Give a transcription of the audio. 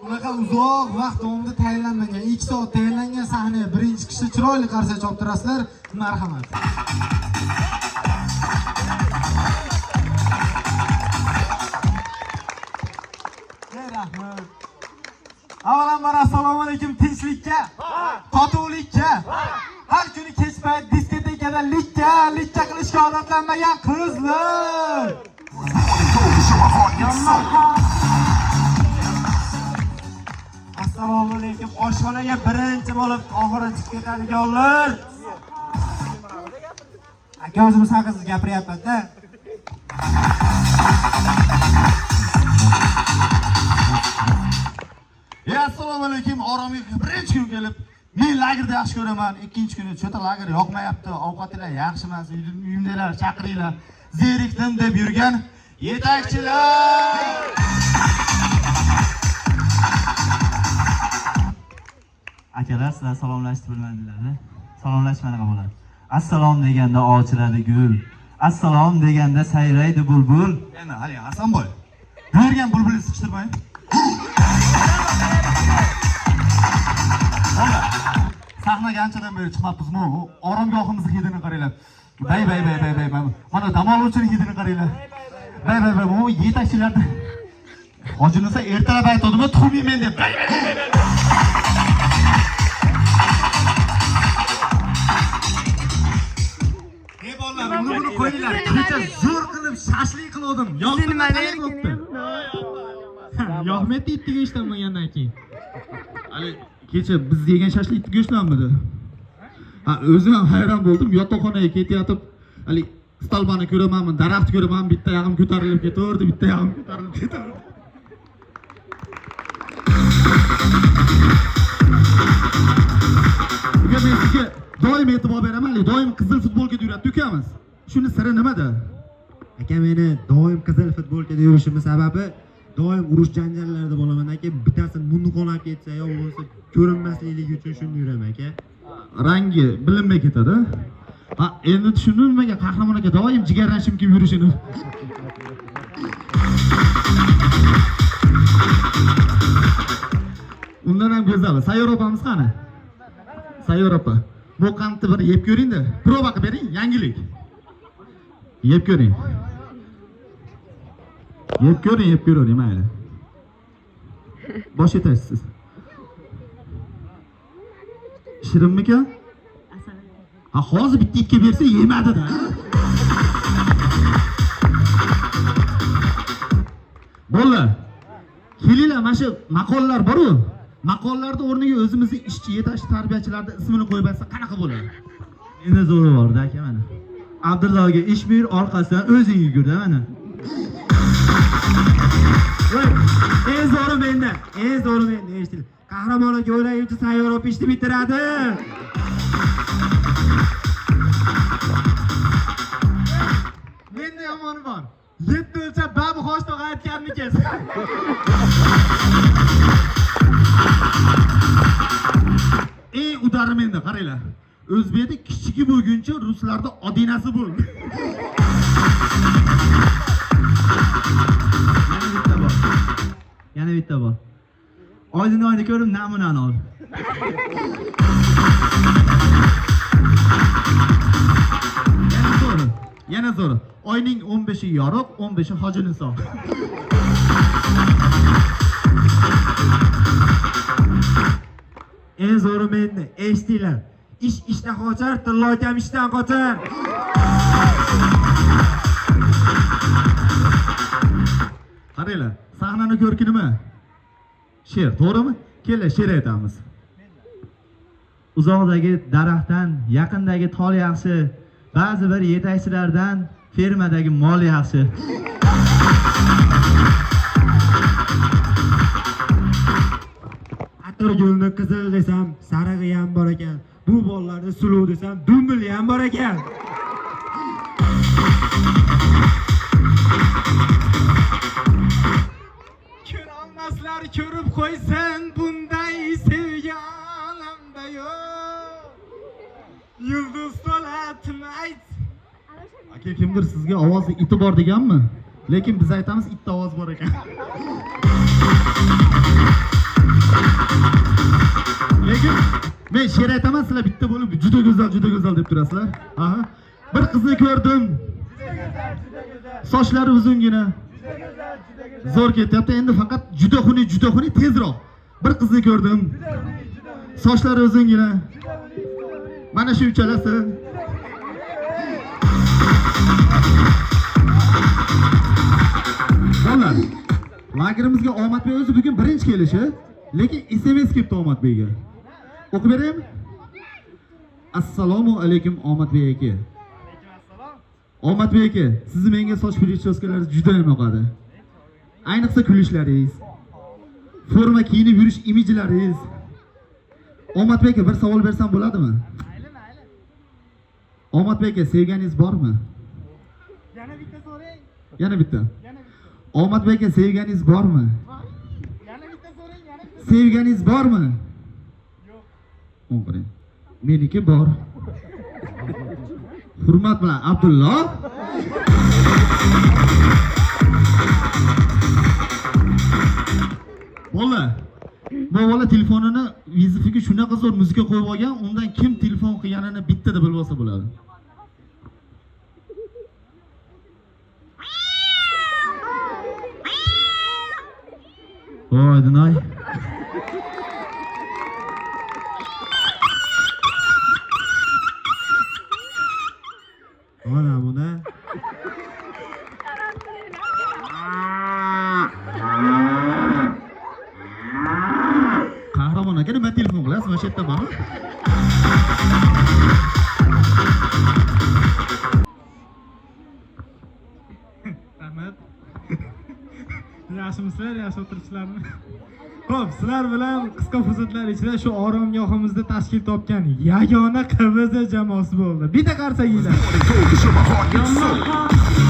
Unaqa uzoq vaqt davomida tayinlanmagan 2 soat tayinlangan sahnaga birinchi kishi chiroyli qarshi olib turasizlar. Marhamat. Rahmat. Avvalambor assalomu alaykum, tinchlikka, totuvlikka, har kuni kech payt diskotekada likka qilishga odatlanmagan qizlar. Assalomu alaykum, oshxonaga birinchi bo'lib oxiri chiqib ketadiganlar. Aka o'zimiz haqingizda gapiryapman-da. Assalomu alaykum, oromga birinchi kun kelib, men lagerda yaxshi ko'raman, ikkinchi kuni cho'ta lager yoqmayapti, ovqatlar yaxshi emas, uyimdalar chaqiringlar, zerikdim deb yurgan yetakchilar. Akalar, sizlar salomlashni bilmadinglar-da. Salomlashmanaqa bo'ladi. Assalom deganda ochiladi gul. Assalom deganda sayraydi bulbul. Endi hali Hasanboy. Bergan bulbulni siqishtirmang. Sahnaga anchadan beri chiqmabmiz-mi? Oromgohimizning hidini qaranglar. Bay. Mana dam oluvchining hidini qaranglar. Bay. Bu yetakchilardan. Hojinisa ertalab aytadimi, tuxumayman deb. Buni qo'yinglar. Kecha zo'r qilib shashlik qildim. Yo'qmi bo'pti? Yo'qmeti ittiga ishlanmagandan keyin. Hali kecha biz yegan shashlik go'shtlanmidi? Ha, o'zim ham hayron bo'ldim. Yotoqxonaga ketayotib, hali stolbani ko'ramanmi, daraxt ko'raman, bitta yog'im ko'tarilib ketaverdi, bitta yog'im ko'tarilib ketaverdi. Bugun men sizga doim e'tibor beraman, doim qizil futbolkada yuradi ukamiz. Shuni siri nimada? Aka, meni doim qizil futbolkada yurishimning sababi doim urush janjallarda bo'laman aka. Bittasi munni qonab ketsa yo bo'lmasa ko'rinmasligi uchun shuni yuraman aka. Rangi bilinmay ketadi. Ha, endi tushundim nimaga qahramon aka doim jigarrashim kelib yurishini. Undan ham go'zal. Sayyoropamiz qani? Sayyoropa. Bu qantni bir yeb ko'ring-da. Prova qilib bering, yangilik. Yeb ko'ring. Yeb ko'ring, mayli. Bosh etasiz. Shirinmikan? Ha, hozir bitta ikki bersa yemadi-da. Bo'ldi. Kelinglar, mana shu maqollar bor-ku. Maqollarda o'rniga o'zimizning ishchi, yetakchi tarbiyachilarning ismini qo'yib olsa qanaqa bo'ladi? Endi zo'ri bor-da aka mana. Abdullohga ish buyur, orqasidan o'zing yugur-da mana. Voy, eng zo'ri menda eshiting. Qahramon aka o'ylaychi Sayyorop ishni bitiradi. Menda yomoni bor. 7 o'lchab babu xoshtoq aytganmikan? Udari menda, qaranglar. O'zbekda kichigi bo'lguncha ruslarda odinasi bo'l. Yana bitta bor. Oydin ko'rib namunani ol. Yana zo'r. Oyning 15i yoriq, 15i Hoji Niso. Eng zo'ri menda, eshitinglar. Ish ishdan qochar, tilloy ham ishdan qochar. Qaranglar, sahnani ko'rkinimi? She'r, to'g'rimi? Kelinglar, she'r aytamiz. Uzoqdagi daraxtdan yaqindagi tol yaxshi, ba'zi bir yetakchilardan fermadagi mol yaxshi. Atirgulni qizil desam, sarig'i ham bor ekan. Bu bolalarni suluv desam, dumbili ham bor ekan. Ko'rolmaslar ko'rib qo'ysin, bunday sevgi olamda yo'q. Yulduz to'latini ayt. Aka, kimdir sizga ovozi iti bor deganmi? Lekin biz aytamiz, itda ovoz bor ekan. Men she'r aytaman, sizlar bitta bo'lib juda go'zal deb turasizlar. Aha. Bir qizni ko'rdim. Sochlari uzungina. Zo'r ketyapti. Endi faqat juda xunuk tezroq. Bir qizni ko'rdim. Sochlari uzungina. Mana shu uchalasi. Bolalar, lagerimizga Omadbek o'zi bugun birinchi kelishi, lekin SMS kelibdi Omadbekga. O'qib beraymi? Assalomu alaykum Omadbek aka. Omadbek aka, sizni menga soch prическалаringiz juda ham yoqadi. Ayniqsa kulishlaringiz, forma kiyinib yurish imijlaringiz. Omadbek aka, bir savol bersam bo'ladimi? Omadbek aka, sevganingiz bormi? Yana bitta so'rang. Yana bitta. Omadbek aka, sevganingiz bormi? Yana bitta so'rang, yana bitta. Sevganingiz bormi? Yo'q. O'qiring. Meniki bor. Hurmat bilan Abdulloh. Bu bola telefonini vizifiga shunaqa zo'r muzika qo'yib olgan, undan kim telefon qilganini bittada bilib olsa bo'ladi. Voy Dinoy. Mana buni. Qahramon aka, nima telefon qilasiz? Mana shu yerda bormi? Rahmat. Yaxshimisizlar, yaxshi o'tiribsizlarmi? Xo'p, sizlar bilan qisqa fursatlar ichida shu oromgohimizda tashkil topgan yagona QVZ jamoasi bo'ldi. Bitta qarsakinglar.